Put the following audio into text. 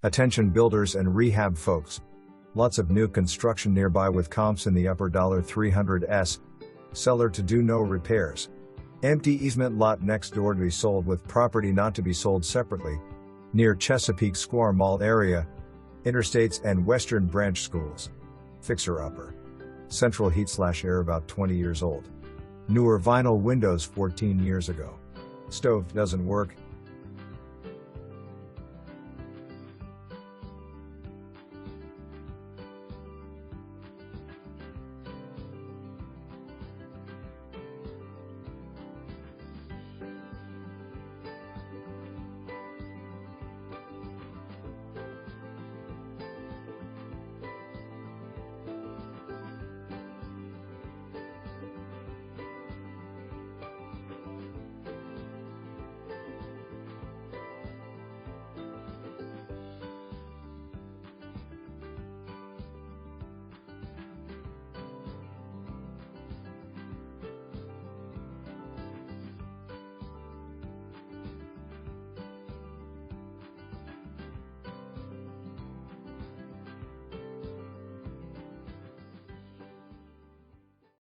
Attention builders and rehab folks. Lots of new construction nearby with comps in the upper $300s. Seller to do no repairs. Empty easement lot next door to be sold with property not to be sold separately. Near Chesapeake Sqaure Mall area. Interstates and Western Branch Schools. Fixer-upper. Central heat/air about 20 years old. Newer vinyl windows 14 years ago. Stove doesn't work,